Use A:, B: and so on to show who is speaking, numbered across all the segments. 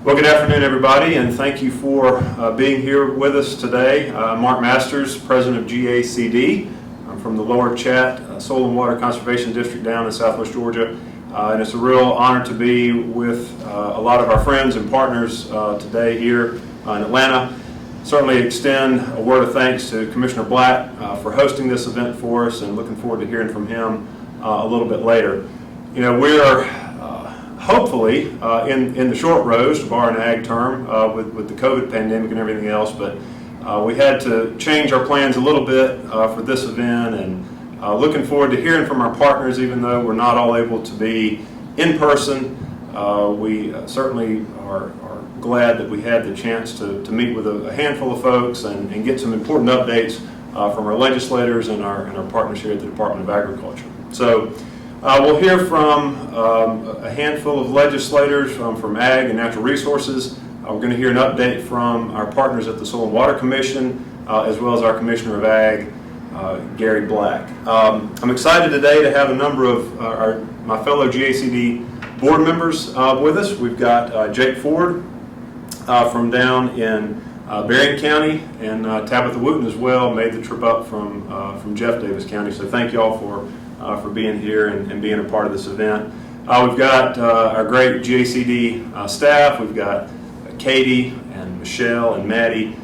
A: Well, good afternoon, everybody, and thank you for being here with us today. Mark Masters, President of GACD. I'm from the Lower Chat Soil and Water Conservation District down in Southwest Georgia, and it's a real honor to be with a lot of our friends and partners today here in Atlanta. Certainly extend a word of thanks to Commissioner Black for hosting this event for us, and looking forward to hearing from him a little bit later. You know, we're hopefully in the short rows, to borrow an ag term, with the COVID pandemic and everything else, but we had to change our plans a little bit for this event, and looking forward to hearing from our partners, even though we're not all able to be in person. We certainly are glad that we had the chance to meet with a handful of folks and get some important updates from our legislators and our partners here at the Department of Agriculture. So we'll hear from a handful of legislators from Ag and Natural Resources. We're going to hear an update from our partners at the Soil and Water Commission, as well as our Commissioner of Ag, Gary Black. I'm excited today to have a number of my fellow GACD board members with us. We've got Jake Ford from down in Berrien County, and Tabitha Wooten as well made the trip up from Jeff Davis County. So thank you all for being here and being a part of this event. We've got our great GACD staff. We've got Katie and Michelle and Maddie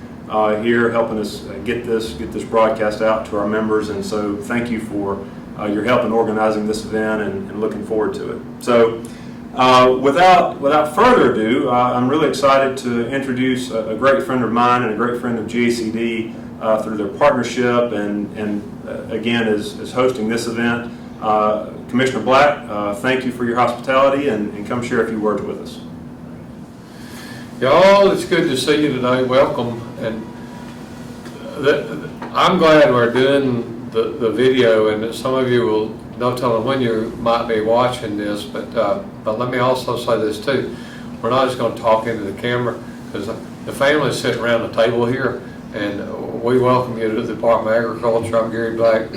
A: here helping us get this broadcast out to our members, and so thank you for your help in organizing this event and looking forward to it. So without further ado, I'm really excited to introduce a great friend of mine and a great friend of GACD through their partnership and again is hosting this event. Commissioner Black, thank you for your hospitality and come share a few words with us.
B: Y'all, it's good to see you today. Welcome. And I'm glad we're doing the video, and some of you will no telling when you might be watching this, but let me also say this too. We're not just going to talk into the camera, because the family's sitting around the table here, and we welcome you to the Department of Agriculture. I'm Gary Black,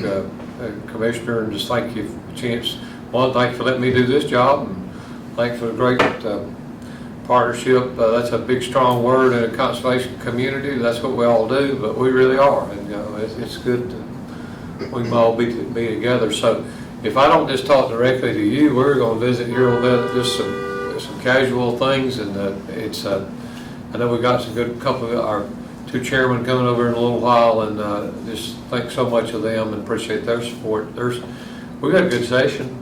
B: Commissioner, and just thank you for the chance. One, thank you for letting me do this job, and thank you for the great partnership. That's a big, strong word in a conservation community. That's what we all do, but we really are, and you know, it's good to, we can all be together. So if I don't just talk directly to you, we're going to visit here a little bit, just some casual things, and I know we got some good couple of our two chairmen coming over in a little while, and just thank so much of them and appreciate their support. We've got a good session.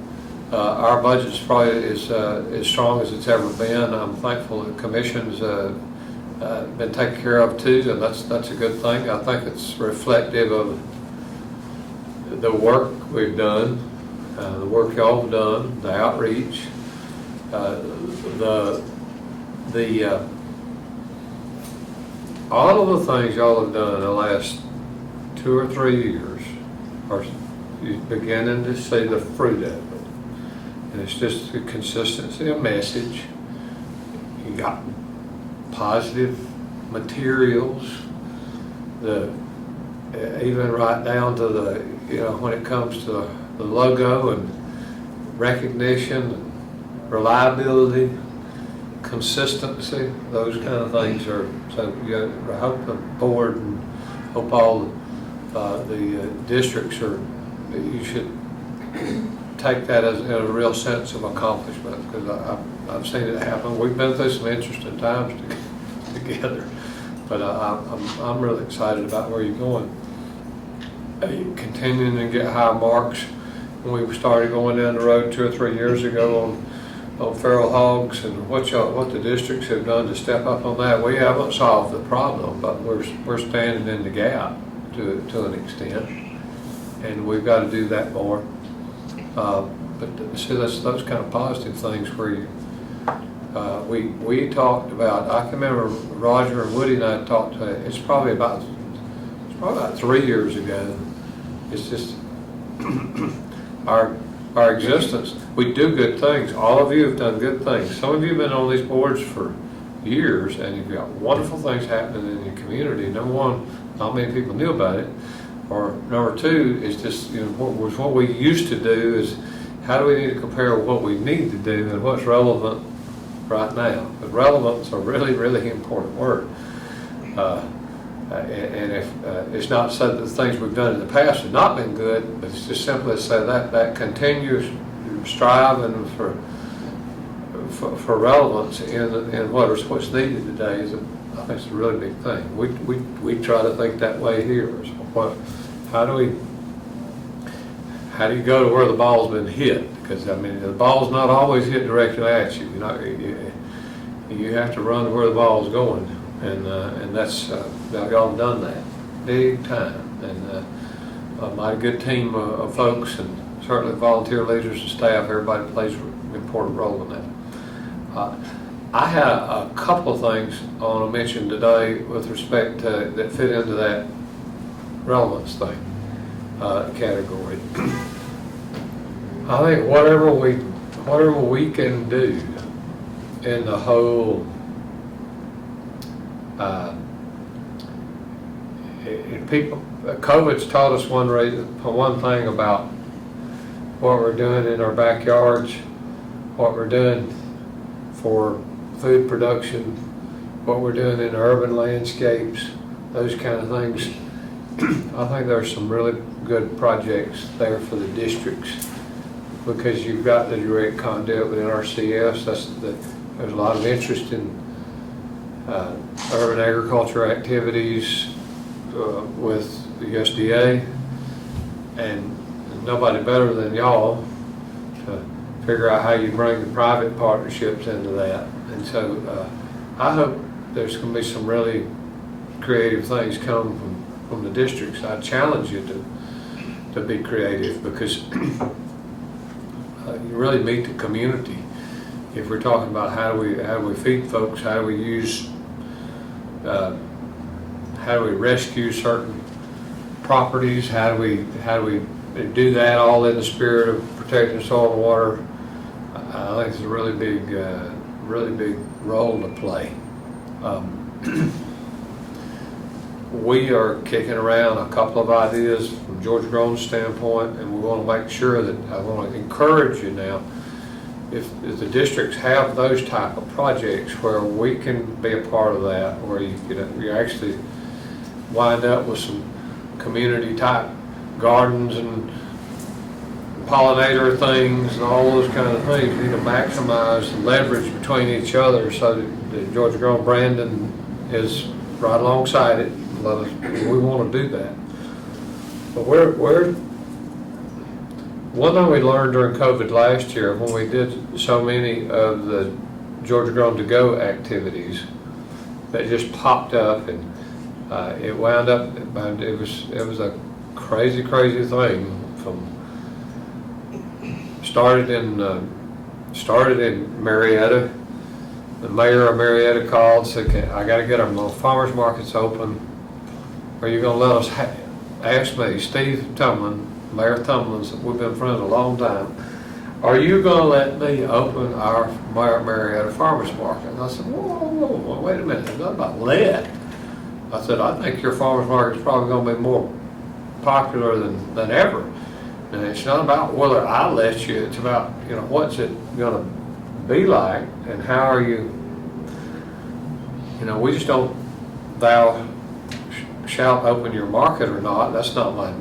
B: Our budget's probably as strong as it's ever been. I'm thankful the commission's been taken care of too, and that's a good thing. I think it's reflective of the work we've done, the work y'all have done, the outreach, all of the things y'all have done in the last 2 or 3 years are you're beginning to see the fruit of it. And it's just the consistency of message. You got positive materials, even right down to the, you know, when it comes to the logo and recognition, and reliability, consistency, those kind of things are, so I hope the board and hope all the districts you should take that as a real sense of accomplishment, because I've seen it happen. We've been through some interesting times together, but I'm really excited about where you're going. Continuing to get high marks. When we started going down the road 2 or 3 years ago on feral hogs, and what the districts have done to step up on that, we haven't solved the problem, but we're standing in the gap to an extent, and we've got to do that more. But see, that's those kind of positive things where we talked about. I can remember Roger and Woody and I talked. It's probably about 3 years ago. It's just our existence. We do good things. All of you have done good things. Some of you have been on these boards for years, and you've got wonderful things happening in your community. Number one, not many people knew about it. Or number two is just, you know, what we used to do is how do we need to compare what we need to do and what's relevant right now. But relevance is a really, really important word. And if it's not to say that the things we've done in the past have not been good, but it's just simply to say that continuous striving for relevance in what's needed today is, I think, it's a really big thing. We try to think that way here. So how do you go to where the ball's been hit? Because I mean, the ball's not always hit directly at you. You have to run to where the ball's going, and that's y'all have done that big time, and a mighty good team of folks, and certainly volunteer leaders and staff. Everybody plays an important role in that. I had a couple of things I want to mention today with respect to that fit into that relevance thing category. I think whatever we can do in the whole COVID's taught us one thing about what we're doing in our backyards, what we're doing for food production, what we're doing in urban landscapes, those kind of things. I think there's some really good projects there for the districts, because you've got the direct conduit with NRCS. There's a lot of interest in urban agriculture activities with the USDA, and nobody better than y'all to figure out how you bring the private partnerships into that. And so I hope there's going to be some really creative things come from the districts. I challenge you to be creative, because you really meet the community. If we're talking about how do we feed folks, how do we use, how do we rescue certain properties, how do we do that all in the spirit of protecting soil and water. I think it's a really big role to play. We are kicking around a couple of ideas from George Grown's standpoint, and we want to make sure that I want to encourage you now. If the districts have those type of projects where we can be a part of that, where you actually wind up with some community type gardens and pollinator things and all those kind of things, you need to maximize the leverage between each other so that George Grown Brandon is right alongside it. We want to do that. But one thing we learned during COVID last year, when we did so many of the Georgia Grown to Go activities that just popped up, and it wound up, it was a crazy thing. Started in Marietta. The mayor of Marietta called, said, I got to get our farmers markets open. Are you going to let us ask me, Steve Tumlin, Mayor Tumlin, we've been friends a long time, are you going to let me open our Marietta farmers market? And I said, whoa, wait a minute, it's not about let. I said, I think your farmers market is probably going to be more popular than ever. And it's not about whether I let you, it's about, what's it going to be like, and how are you, we just don't, thou shalt open your market or not. That's not my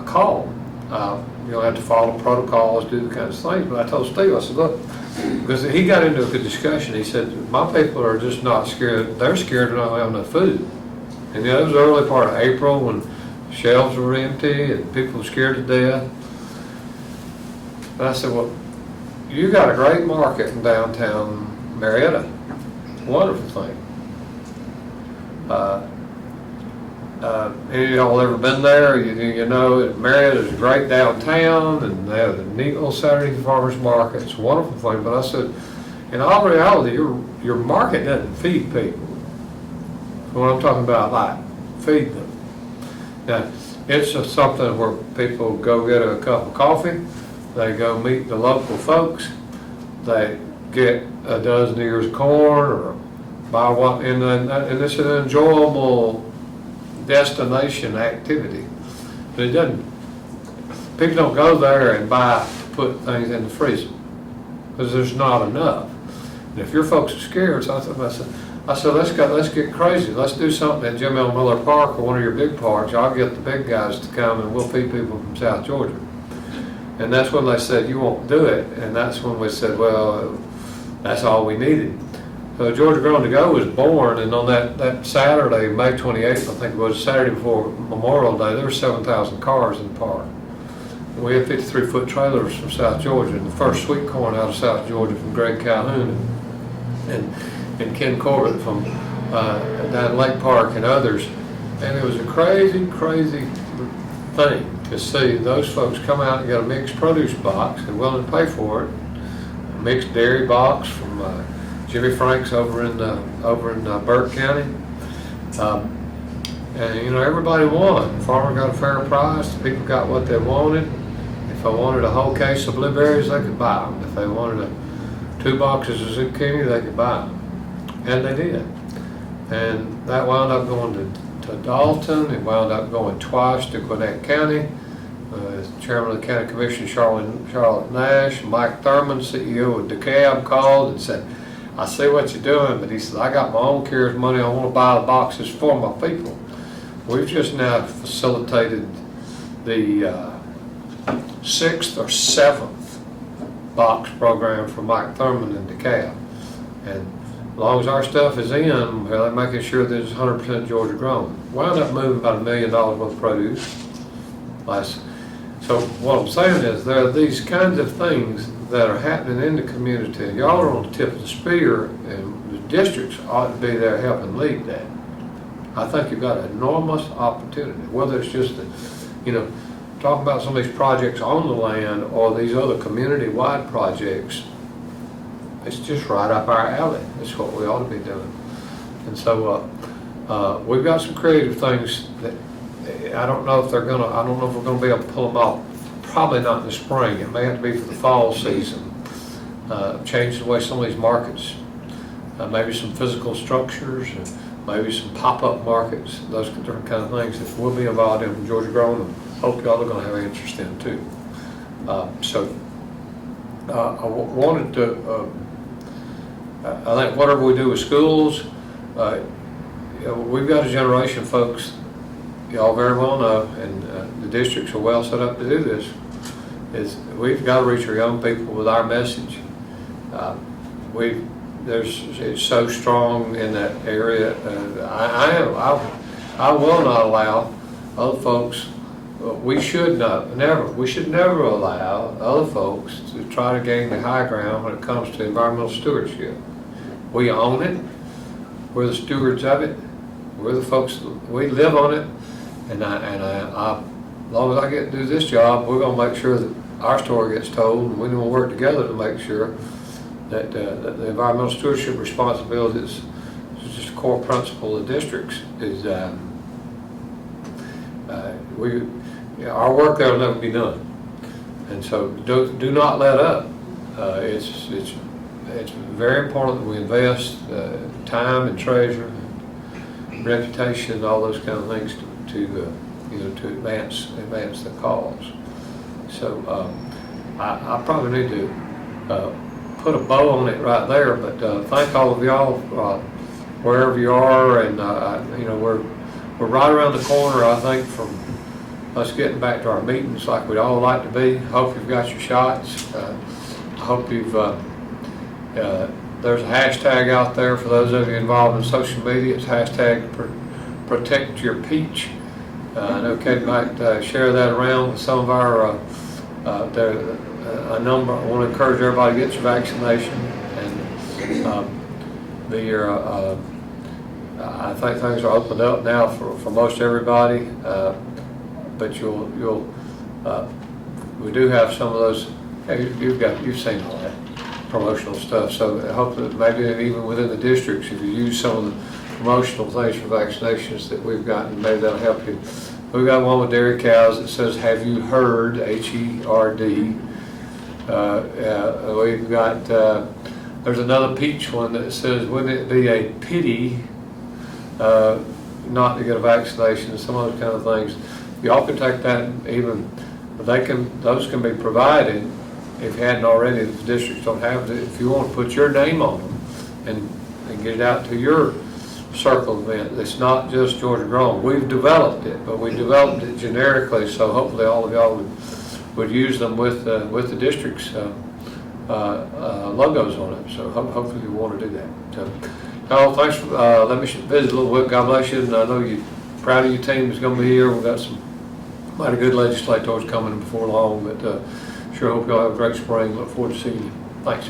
B: call. You'll have to follow protocols, do the kinds of things. But I told Steve, I said, look, because he got into a good discussion. He said, my people are just not scared. They're scared of not having enough food. And it was the early part of April when shelves were empty and people were scared to death. And I said, well, you got a great market in downtown Marietta. Wonderful thing. Any of y'all ever been there? Marietta is great downtown, and they have the neat little Saturday farmers market. It's a wonderful thing. But I said, in all reality, your market doesn't feed people. What I'm talking about, like, feed them. Now, it's just something where people go get a cup of coffee, they go meet the local folks, they get a dozen ears of corn, or buy one, and it's an enjoyable destination activity. But people don't go there and put things in the freezer, because there's not enough. And if your folks are scared, so I said, let's get crazy. Let's do something at Jim L. Miller Park or one of your big parks. I'll get the big guys to come and we'll feed people from South Georgia. And that's when they said, you won't do it. And that's when we said, well, that's all we needed. So Georgia Grown to Go was born, and on that Saturday, May 28th, I think it was Saturday before Memorial Day, there were 7,000 cars in the park. And we had 53-foot trailers from South Georgia, and the first sweet corn out of South Georgia from Greg Calhoun and Ken Corbett from down Lake Park and others. And it was a crazy, crazy thing to see those folks come out and get a mixed produce box and willing to pay for it. A mixed dairy box from Jimmy Frank's over in Burke County. And you know, everybody won. The farmer got a fair price, the people got what they wanted. If I wanted a whole case of blueberries, they could buy them. If they wanted 2 boxes of zucchini, they could buy them. And they did. And that wound up going to Dalton. It wound up going twice to Gwinnett County. Chairman of the County Commission, Charlotte Nash, Mike Thurman, CEO of DeKalb, called and said, I see what you're doing, but he said, I got my own CARES money. I want to buy the boxes for my people. We've just now facilitated the 6th or 7th box program for Mike Thurman in DeKalb. And as long as our stuff is in, they're making sure that it's 100% Georgia grown. Wound up moving about $1 million worth of produce. So what I'm saying is there are these kinds of things that are happening in the community, and y'all are on the tip of the spear, and the districts ought to be there helping lead that. I think you've got an enormous opportunity, whether it's just, talking about some of these projects on the land or these other community-wide projects. It's just right up our alley. It's what we ought to be doing. And so we've got some creative things that I don't know if we're gonna be able to pull them off. Probably not in the spring. It may have to be for the fall season. Change the way some of these markets, maybe some physical structures, and maybe some pop-up markets, those different kind of things that we'll be involved in from Georgia Grown, and hope y'all are gonna have interest in too. I wanted to, I think whatever we do with schools, we've got a generation of folks, y'all very well know, and the districts are well set up to do this, is we've got to reach our young people with our message. It's so strong in that area. I will not allow other folks, we should never allow other folks to try to gain the high ground when it comes to environmental stewardship. We own it. We're the stewards of it. We're the folks, we live on it. And as long as I get to do this job, we're going to make sure that our story gets told, and we're going to work together to make sure that the environmental stewardship responsibilities, is just a core principle of districts, is our work there will never be done. And so do not let up. It's very important that we invest time and treasure, and reputation, and all those kind of things to advance the cause. So I probably need to put a bow on it right there. But thank all of y'all wherever you are, and we're right around the corner, I think, from us getting back to our meetings like we'd all like to be. Hope you've got your shots. I hope you've. There's a hashtag out there for those of you involved in social media. It's hashtag Protect Your Peach. I know Kate might share that around with some of our a number. I want to encourage everybody to get your vaccination, and I think things are opened up now for most everybody. But we do have some of those. You've seen all that promotional stuff. So I hope that maybe even within the districts, if you use some of the promotional things for vaccinations that we've gotten, maybe that'll help you. We've got one with dairy cows that says, "Have you heard?" HERD. We've got there's another peach one that says, "Wouldn't it be a pity not to get a vaccination?" Some of those kind of things. Y'all can take that, even those can be provided if you hadn't already. If the districts don't have it, if you want to put your name on them, and get it out to your circle event. It's not just Georgia grown. We've developed it, but we developed it generically, so hopefully all of y'all would use them with the district's logos on it. So hopefully you want to do that. So, Carl, thanks. Let me visit a little bit. God bless you. And I know you're proud of your team is going to be here. We've got some mighty good legislators coming before long, but sure hope y'all have a great spring. Look forward to seeing you. Thanks.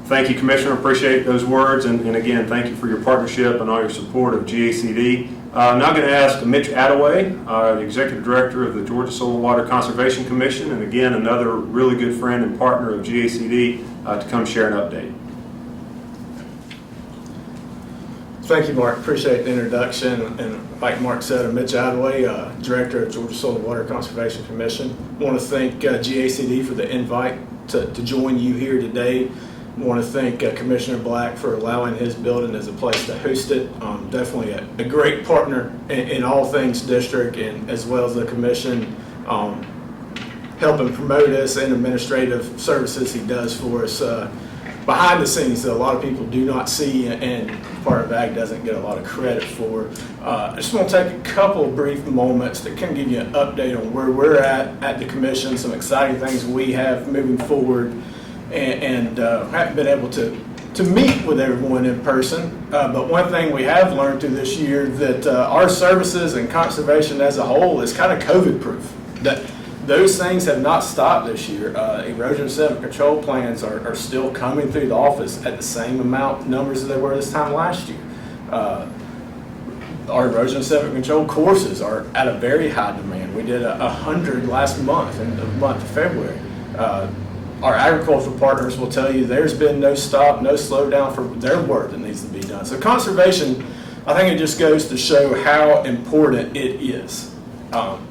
A: Thank you, Commissioner. Appreciate those words. And again, thank you for your partnership and all your support of GACD. I'm now going to ask Mitch Attaway, the Executive Director of the Georgia Soil and Water Conservation Commission, and again, another really good friend and partner of GACD, to come share an update.
C: Thank you, Mark. Appreciate the introduction. And like Mark said, I'm Mitch Attaway, Director of Georgia Soil and Water Conservation Commission. I want to thank GACD for the invite to join you here today. I want to thank Commissioner Black for allowing his building as a place to host it. Definitely a great partner in all things district, and as well as the commission, helping promote us and administrative services he does for us behind the scenes that a lot of people do not see, and Department of Ag doesn't get a lot of credit for. I just want to take a couple of brief moments to kind of give you an update on where we're at the commission, some exciting things we have moving forward, and haven't been able to meet with everyone in person. But one thing we have learned through this year that our services and conservation as a whole is kind of COVID-proof. That those things have not stopped this year. Erosion sediment control plans are still coming through the office at the same numbers as they were this time last year. Our erosion sediment control courses are at a very high demand. We did 100 last month, in the month of February. Our agricultural partners will tell you there's been no stop, no slowdown for their work that needs to be done. So conservation, I think it just goes to show how important it is.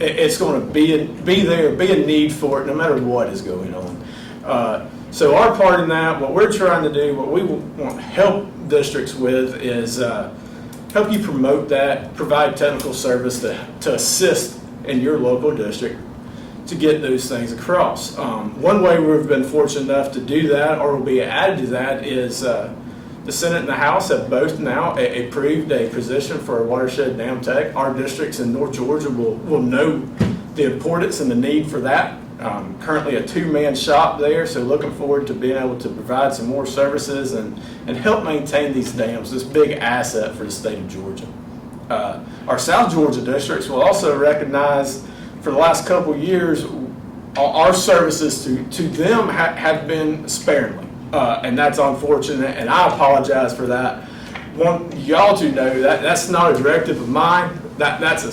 C: It's going to be a need for it no matter what is going on. So our part in that, what we're trying to do, what we want to help districts with is help you promote that, provide technical service to assist in your local district to get those things across. One way we've been fortunate enough to do that, or will be added to that, is the Senate and the House have both now approved a position for a watershed dam tech. Our districts in North Georgia will know the importance and the need for that. Currently a two-man shop there, so looking forward to being able to provide some more services and help maintain these dams, this big asset for the state of Georgia. Our South Georgia districts will also recognize, for the last couple of years, our services to them have been sparingly. And that's unfortunate, and I apologize for that. Want y'all to know that's not a directive of mine. That's a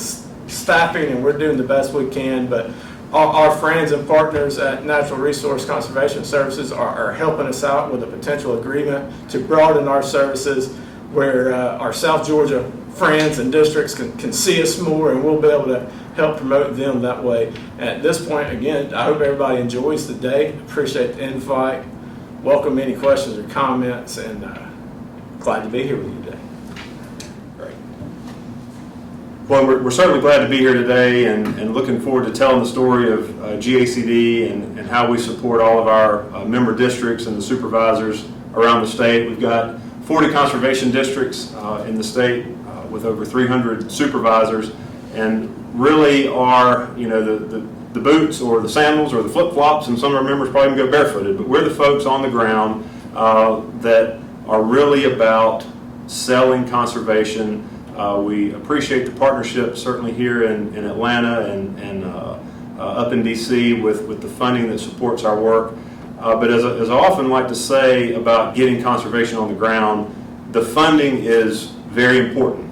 C: staffing, and we're doing the best we can. But our friends and partners at Natural Resource Conservation Services are helping us out with a potential agreement to broaden our services, where our South Georgia friends and districts can see us more, and we'll be able to help promote them that way. At this point, again, I hope everybody enjoys the day. Appreciate the invite. Welcome any questions or comments, and glad to be here with you today.
A: Great. Well, we're certainly glad to be here today, and looking forward to telling the story of GACD and how we support all of our member districts and the supervisors around the state. We've got 40 conservation districts in the state with over 300 supervisors, and really are, the boots or the sandals or the flip-flops, and some of our members probably even go barefooted, but we're the folks on the ground that are really about selling conservation. We appreciate the partnership certainly here in Atlanta and up in DC with the funding that supports our work. But as I often like to say about getting conservation on the ground, the funding is very important.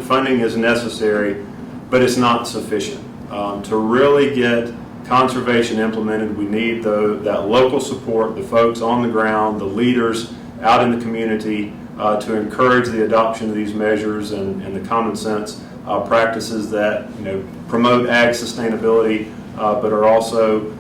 A: Funding is necessary, but it's not sufficient. To really get conservation implemented, we need that local support, the folks on the ground, the leaders out in the community, to encourage the adoption of these measures and the common sense practices that promote ag sustainability, but are also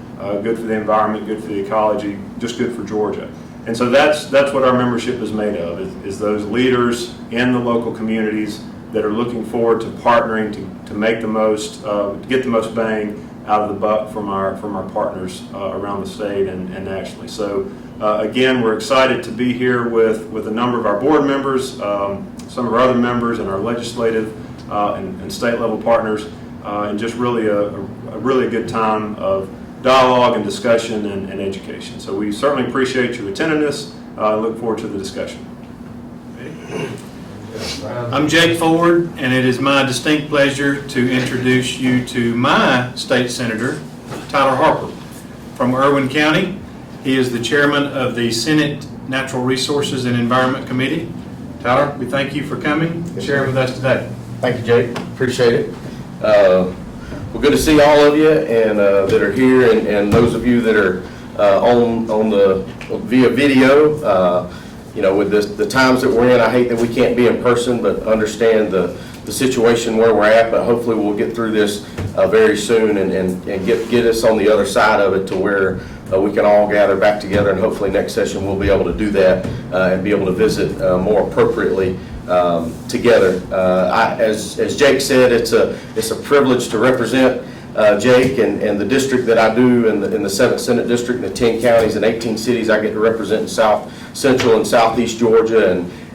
A: good for the environment, good for the ecology, just good for Georgia. And so that's what our membership is made of, is those leaders in the local communities that are looking forward to partnering to make the most, get the most bang out of the buck from our partners around the state and nationally. So again, we're excited to be here with a number of our board members, some of our other members, and our legislative and state level partners, and just really a really good time of dialogue and discussion and education. So we certainly appreciate your attentiveness. Look forward to the discussion.
D: I'm Jake Ford, and it is my distinct pleasure to introduce you to my state senator, Tyler Harper, from Irwin County. He is the chairman of the Senate Natural Resources and Environment Committee. Tyler, we thank you for coming and sharing with us today.
E: Thank you, Jake. Appreciate it. Well, good to see all of you and that are here, and those of you that are on the via video. You know, with the times that we're in, I hate that we can't be in person, but understand the situation where we're at. But hopefully, we'll get through this very soon and get us on the other side of it to where we can all gather back together. And hopefully, next session we'll be able to do that and be able to visit more appropriately together. As Jake said, it's a privilege to represent Jake and the district that I do in the 7th Senate District, and the 10 counties and 18 cities I get to represent in South Central and Southeast Georgia,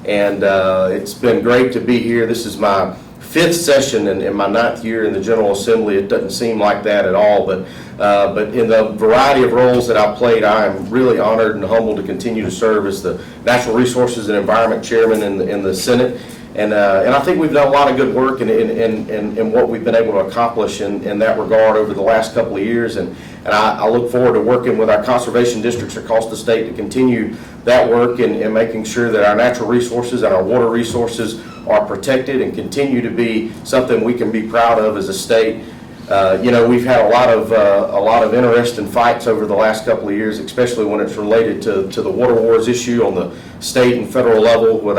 E: and it's been great to be here. This is my 5th session and my 9th year in the General Assembly. It doesn't seem like that at all, but in the variety of roles that I've played, I am really honored and humbled to continue to serve as the Natural Resources and Environment Chairman in the Senate. And I think we've done a lot of good work in what we've been able to accomplish in that regard over the last couple of years. And I look forward to working with our conservation districts across the state to continue that work and making sure that our natural resources and our water resources are protected and continue to be something we can be proud of as a state. You know, we've had a lot of interesting fights over the last couple of years, especially when it's related to the water wars issue on the state and federal level with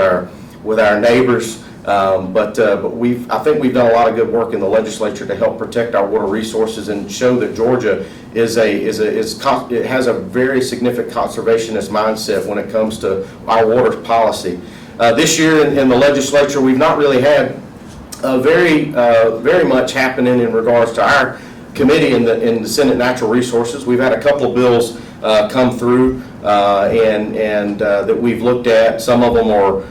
E: our neighbors, but I think we've done a lot of good work in the legislature to help protect our water resources and show that Georgia it has a very significant conservationist mindset when it comes to our water policy. This year in the legislature, we've not really had very much happening in regards to our committee in the Senate Natural Resources. We've had a couple of bills come through and that we've looked at. Some of them are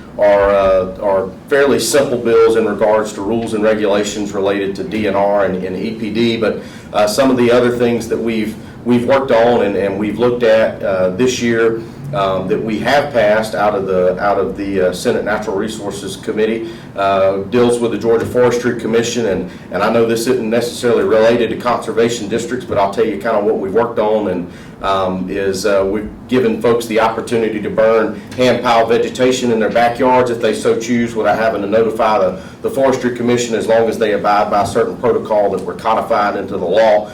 E: fairly simple bills in regards to rules and regulations related to DNR and EPD, but some of the other things that we've worked on and we've looked at this year that we have passed out of the Senate Natural Resources Committee deals with the Georgia Forestry Commission, and I know this isn't necessarily related to conservation districts, but I'll tell you kind of what we've worked on, and we've given folks the opportunity to burn hand pile vegetation in their backyards if they so choose, without having to notify the Forestry Commission, as long as they abide by a certain protocol that we're codified into the law.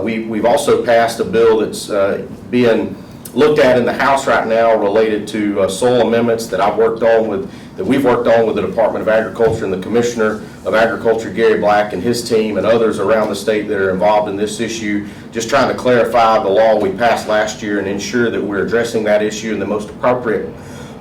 E: We've also passed a bill that's being looked at in the House right now related to soil amendments that we've worked on with the Department of Agriculture and the Commissioner of Agriculture, Gary Black, and his team, and others around the state that are involved in this issue, just trying to clarify the law we passed last year and ensure that we're addressing that issue in the most appropriate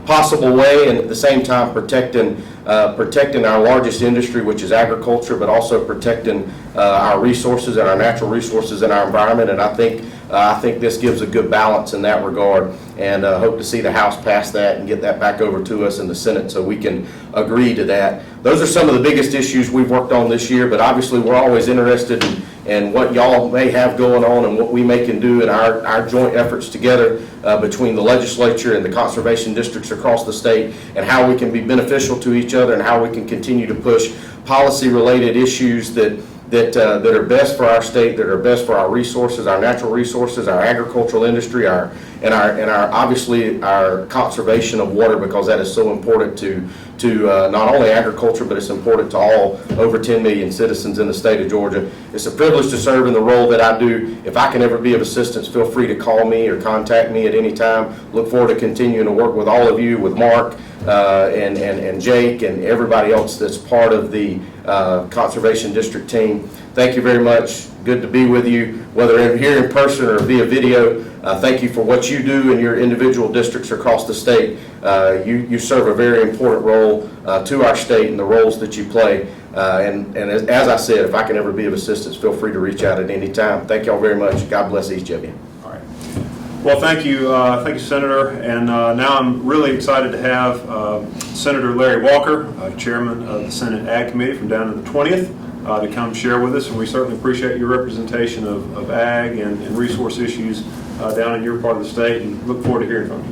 E: possible way, and at the same time protecting our largest industry, which is agriculture, but also protecting our resources and our natural resources and our environment. And I think this gives a good balance in that regard, and hope to see the House pass that and get that back over to us in the Senate so we can agree to that. Those are some of the biggest issues we've worked on this year, but obviously we're always interested in what y'all may have going on and what we can do in our joint efforts together between the legislature and the conservation districts across the state, and how we can be beneficial to each other and how we can continue to push policy-related issues that are best for our state, that are best for our resources, our natural resources, our agricultural industry, and obviously our conservation of water, because that is so important to not only agriculture, but it's important to all over 10 million citizens in the state of Georgia. It's a privilege to serve in the role that I do. If I can ever be of assistance, feel free to call me or contact me at any time. Look forward to continuing to work with all of you, with Mark and Jake and everybody else that's part of the Conservation District team. Thank you very much. Good to be with you, whether here in person or via video. Thank you for what you do in your individual districts across the state. You serve a very important role to our state, and the roles that you play And as I said, if I can ever be of assistance, feel free to reach out at any time. Thank y'all very much. God bless each of you.
A: All right. Well, thank you, Senator. And now I'm really excited to have Senator Larry Walker, Chairman of the Senate Ag Committee from down in the 20th, to come share with us. And we certainly appreciate your representation of ag and resource issues down in your part of the state, and look forward to hearing from you.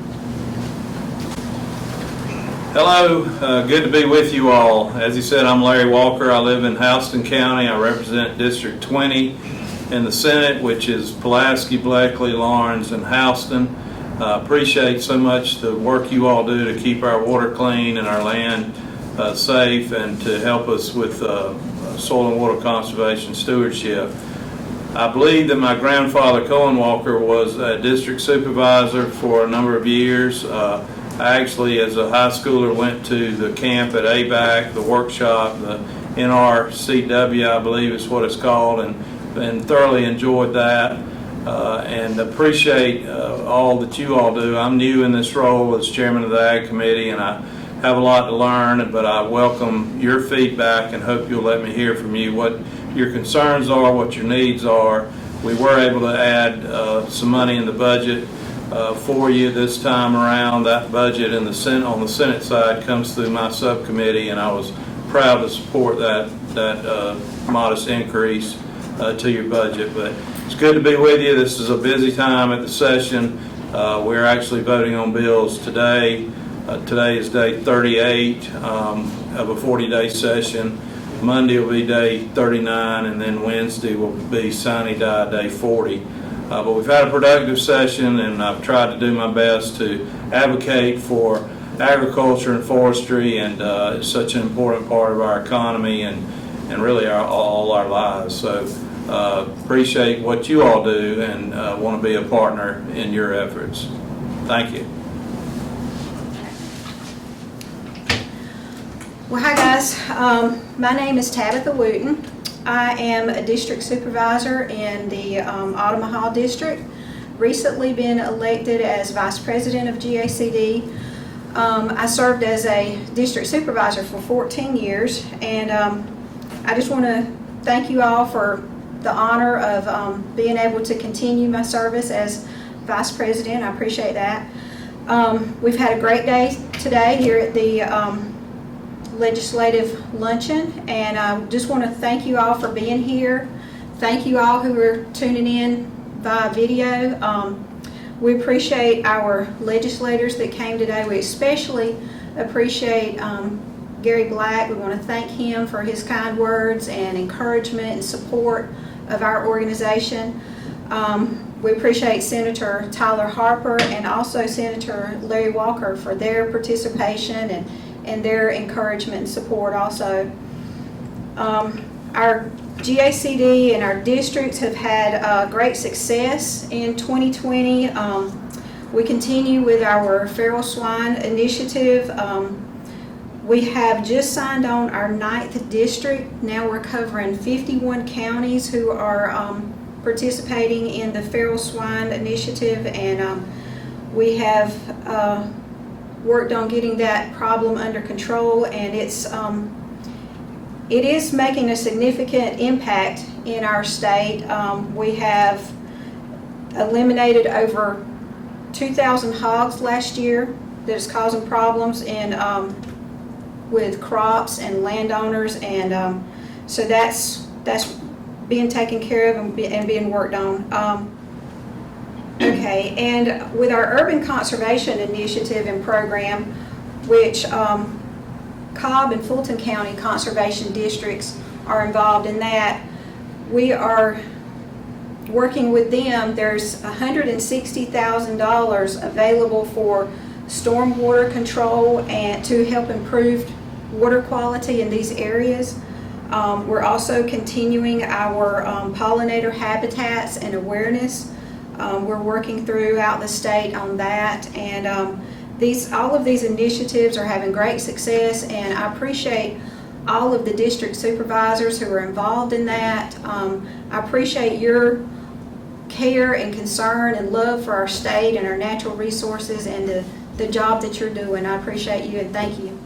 F: Hello, good to be with you all. As you said, I'm Larry Walker. I live in Houston County. I represent District 20 in the Senate, which is Pulaski, Blakely, Lawrence, and Houston. Appreciate so much the work you all do to keep our water clean and our land safe, and to help us with soil and water conservation stewardship. I believe that my grandfather, Cohen Walker, was a district supervisor for a number of years. I actually, as a high schooler, went to the camp at ABAC, the workshop, the NRCW, I believe is what it's called, and thoroughly enjoyed that, and appreciate all that you all do. I'm new in this role as chairman of the Ag Committee, and I have a lot to learn, but I welcome your feedback and hope you'll let me hear from you what your concerns are, what your needs are. We were able to add some money in the budget for you this time around. That budget in the Senate, on the Senate side, comes through my subcommittee, and I was proud to support that modest increase to your budget. But it's good to be with you. This is a busy time at the session. We're actually voting on bills today. Today is day 38 of a 40-day session. Monday will be day 39, and then Wednesday will be sine die, day 40. But we've had a productive session, and I've tried to do my best to advocate for agriculture and forestry, and it's such an important part of our economy and really all our lives. So appreciate what you all do, and want to be a partner in your efforts. Thank you.
G: Well, hi guys. My name is Tabitha Wooten. I am a district supervisor in the Omaha district. Recently been elected as vice president of GACD. I served as a district supervisor for 14 years, and I just want to thank you all for the honor of being able to continue my service as vice president. I appreciate that. We've had a great day today here at the legislative luncheon, and I just want to thank you all for being here. Thank you all who are tuning in via video. We appreciate our legislators that came today. We especially appreciate Gary Black. We want to thank him for his kind words and encouragement and support of our organization. We appreciate Senator Tyler Harper and also Senator Larry Walker for their participation and their encouragement and support also. Our GACD and our districts have had great success in 2020. We continue with our feral swine initiative. We have just signed on our 9th district. Now we're covering 51 counties who are participating in the feral swine initiative, and we have worked on getting that problem under control, and it is making a significant impact in our state. We have eliminated over 2,000 hogs last year that is causing problems with crops and landowners, and so that's being taken care of and being worked on. Okay, and with our urban conservation initiative and program, which Cobb and Fulton County conservation districts are involved in that, we are working with them. There's $160,000 available for stormwater control and to help improve water quality in these areas. We're also continuing our pollinator habitats and awareness. We're working throughout the state on that, and all of these initiatives are having great success, and I appreciate all of the district supervisors who are involved in that. I appreciate your care and concern and love for our state and our natural resources and the job that you're doing. I appreciate you, and thank you.